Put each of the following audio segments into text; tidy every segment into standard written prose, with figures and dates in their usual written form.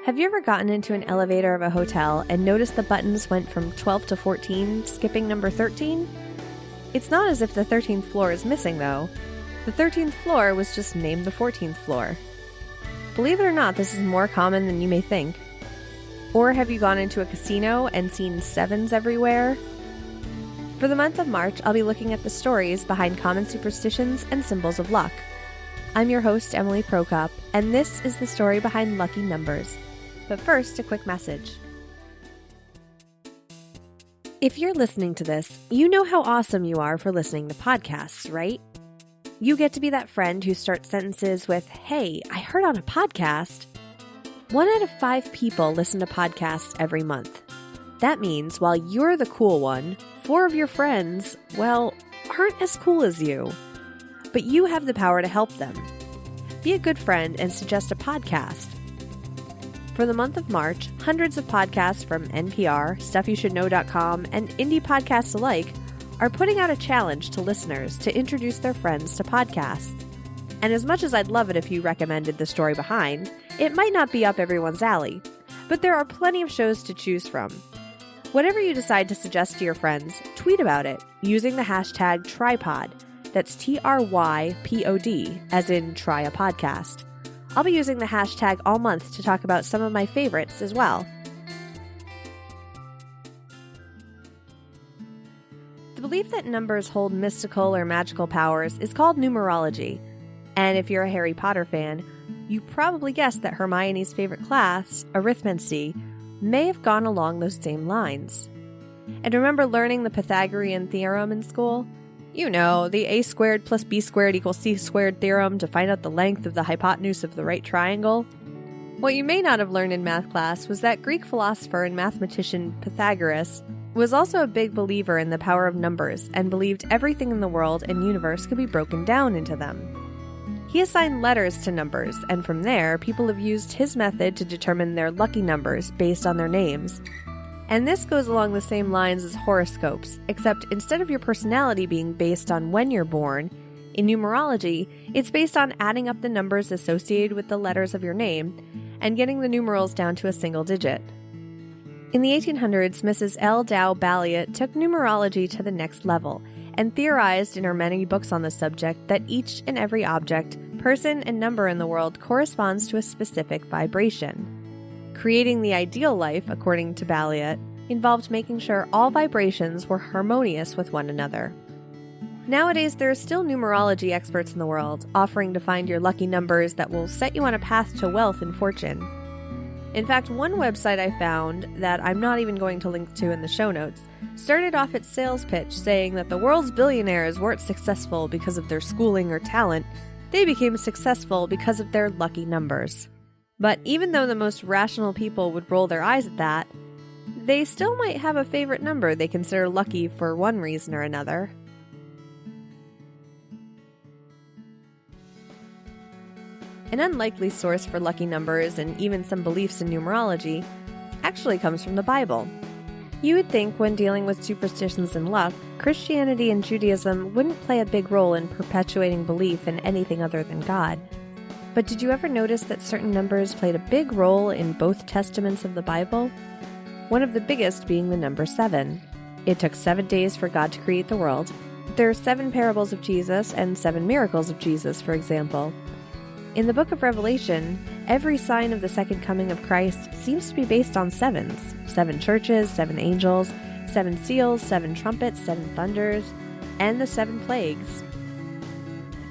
Have you ever gotten into an elevator of a hotel and noticed the buttons went from 12 to 14, skipping number 13? It's not as if the 13th floor is missing, though. The 13th floor was just named the 14th floor. Believe it or not, this is more common than you may think. Or have you gone into a casino and seen sevens everywhere? For the month of March, I'll be looking at the stories behind common superstitions and symbols of luck. I'm your host, Emily Prokop, and this is the story behind lucky numbers. But first, a quick message. If you're listening to this, you know how awesome you are for listening to podcasts, right? You get to be that friend who starts sentences with, "Hey, I heard on a podcast." 1 out of 5 people listen to podcasts every month. That means while you're the cool one, 4 of your friends, well, aren't as cool as you. But you have the power to help them. Be a good friend and suggest a podcast. For the month of March, hundreds of podcasts from NPR, StuffYouShouldKnow.com, and indie podcasts alike are putting out a challenge to listeners to introduce their friends to podcasts. And as much as I'd love it if you recommended the story behind, it might not be up everyone's alley. But there are plenty of shows to choose from. Whatever you decide to suggest to your friends, tweet about it using the hashtag Trypod. That's TRYPOD, as in try a podcast. I'll be using the hashtag all month to talk about some of my favorites as well. The belief that numbers hold mystical or magical powers is called numerology. And if you're a Harry Potter fan, you probably guessed that Hermione's favorite class, arithmancy, may have gone along those same lines. And remember learning the Pythagorean theorem in school? You know, the a squared plus b squared equals c squared theorem to find out the length of the hypotenuse of the right triangle. What you may not have learned in math class was that Greek philosopher and mathematician Pythagoras was also a big believer in the power of numbers and believed everything in the world and universe could be broken down into them. He assigned letters to numbers, and from there, people have used his method to determine their lucky numbers based on their names. And this goes along the same lines as horoscopes, except instead of your personality being based on when you're born, in numerology, it's based on adding up the numbers associated with the letters of your name and getting the numerals down to a single digit. In the 1800s, Mrs. L. Dow Balliet took numerology to the next level and theorized in her many books on the subject that each and every object, person, and number in the world corresponds to a specific vibration. Creating the ideal life, according to Balliet, involved making sure all vibrations were harmonious with one another. Nowadays, there are still numerology experts in the world, offering to find your lucky numbers that will set you on a path to wealth and fortune. In fact, one website I found, that I'm not even going to link to in the show notes, started off its sales pitch saying that the world's billionaires weren't successful because of their schooling or talent, they became successful because of their lucky numbers. But even though the most rational people would roll their eyes at that, they still might have a favorite number they consider lucky for one reason or another. An unlikely source for lucky numbers and even some beliefs in numerology actually comes from the Bible. You would think when dealing with superstitions and luck, Christianity and Judaism wouldn't play a big role in perpetuating belief in anything other than God. But did you ever notice that certain numbers played a big role in both testaments of the Bible? One of the biggest being the number 7. It took 7 days for God to create the world. There are 7 parables of Jesus and 7 miracles of Jesus, for example. In the book of Revelation, every sign of the second coming of Christ seems to be based on 7s. 7 churches, 7 angels, 7 seals, 7 trumpets, 7 thunders, and the 7 plagues.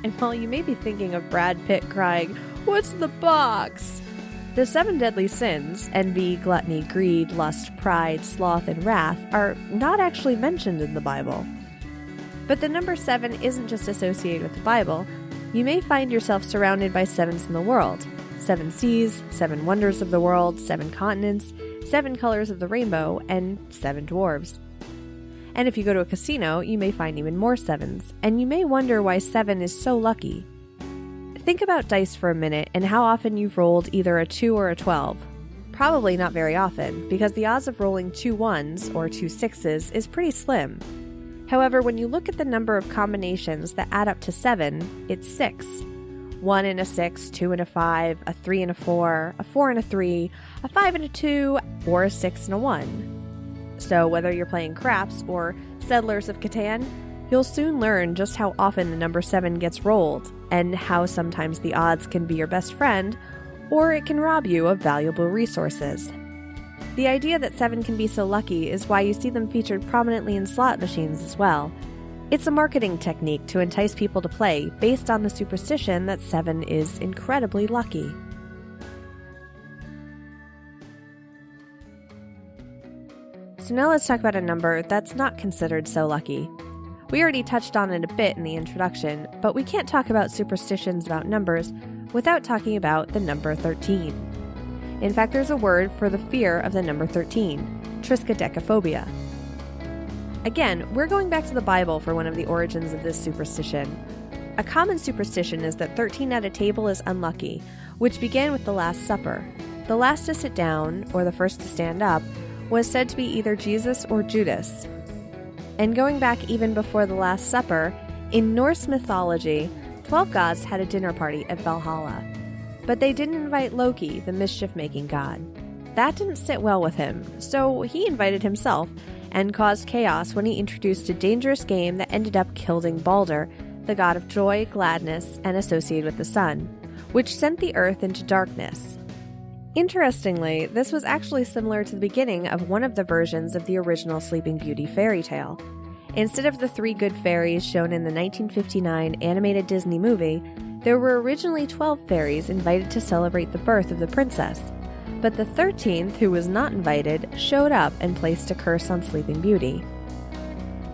And while you may be thinking of Brad Pitt crying, "What's the box?" The 7 deadly sins, envy, gluttony, greed, lust, pride, sloth, and wrath, are not actually mentioned in the Bible. But the number 7 isn't just associated with the Bible. You may find yourself surrounded by 7s in the world. 7 seas, 7 wonders of the world, 7 continents, 7 colors of the rainbow, and 7 dwarves. And if you go to a casino, you may find even more 7s, and you may wonder why 7 is so lucky. Think about dice for a minute and how often you've rolled either a 2 or a 12. Probably not very often, because the odds of rolling 2 1s or 2 6s is pretty slim. However, when you look at the number of combinations that add up to 7, it's 6. 1 and a 6, 2 and a 5, a 3 and a 4, a 4 and a 3, a 5 and a 2, or a 6 and a 1. So whether you're playing craps or Settlers of Catan, you'll soon learn just how often the number 7 gets rolled, and how sometimes the odds can be your best friend, or it can rob you of valuable resources. The idea that 7 can be so lucky is why you see them featured prominently in slot machines as well. It's a marketing technique to entice people to play based on the superstition that 7 is incredibly lucky. So now let's talk about a number that's not considered so lucky. We already touched on it a bit in the introduction, but we can't talk about superstitions about numbers without talking about the number 13. In fact, there's a word for the fear of the number 13, triskaidekaphobia. Again, we're going back to the Bible for one of the origins of this superstition. A common superstition is that 13 at a table is unlucky, which began with the Last Supper. The last to sit down, or the first to stand up, was said to be either Jesus or Judas. And going back even before the Last Supper, in Norse mythology, 12 gods had a dinner party at Valhalla. But they didn't invite Loki, the mischief-making god. That didn't sit well with him, so he invited himself and caused chaos when he introduced a dangerous game that ended up killing Balder, the god of joy, gladness, and associated with the sun, which sent the earth into darkness. Interestingly, this was actually similar to the beginning of one of the versions of the original Sleeping Beauty fairy tale. Instead of the 3 good fairies shown in the 1959 animated Disney movie, there were originally 12 fairies invited to celebrate the birth of the princess. But the 13th, who was not invited, showed up and placed a curse on Sleeping Beauty.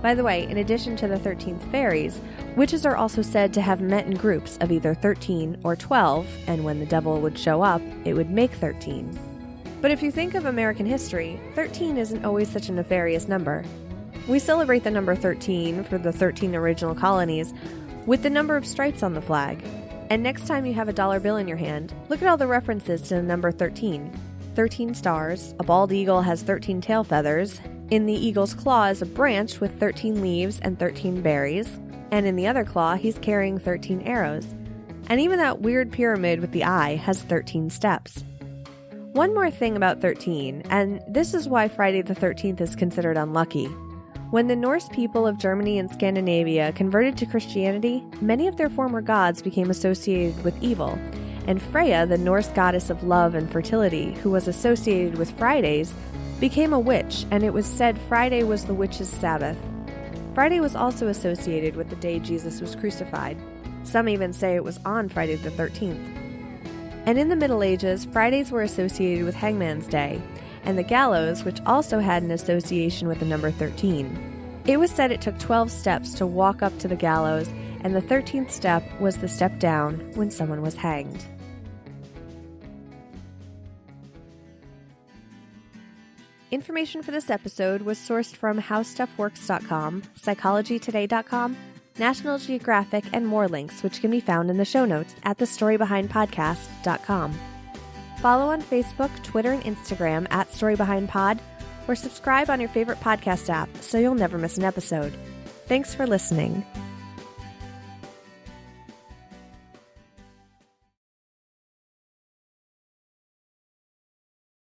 By the way, in addition to the 13th fairies, witches are also said to have met in groups of either 13 or 12, and when the devil would show up, it would make 13. But if you think of American history, 13 isn't always such a nefarious number. We celebrate the number 13 for the 13 original colonies with the number of stripes on the flag. And next time you have a dollar bill in your hand, look at all the references to the number 13. 13 stars, a bald eagle has 13 tail feathers, in the eagle's claw is a branch with 13 leaves and 13 berries, and in the other claw he's carrying 13 arrows. And even that weird pyramid with the eye has 13 steps. One more thing about 13, and this is why Friday the 13th is considered unlucky. When the Norse people of Germany and Scandinavia converted to Christianity, many of their former gods became associated with evil, and Freya, the Norse goddess of love and fertility, who was associated with Fridays, became a witch, and it was said Friday was the witch's Sabbath. Friday was also associated with the day Jesus was crucified. Some even say it was on Friday the 13th. And in the Middle Ages, Fridays were associated with Hangman's Day, and the gallows, which also had an association with the number 13. It was said it took 12 steps to walk up to the gallows, and the 13th step was the step down when someone was hanged. Information for this episode was sourced from HowStuffWorks.com, PsychologyToday.com, National Geographic, and more links, which can be found in the show notes at thestorybehindpodcast.com. Follow on Facebook, Twitter, and Instagram at StoryBehindPod, or subscribe on your favorite podcast app so you'll never miss an episode. Thanks for listening.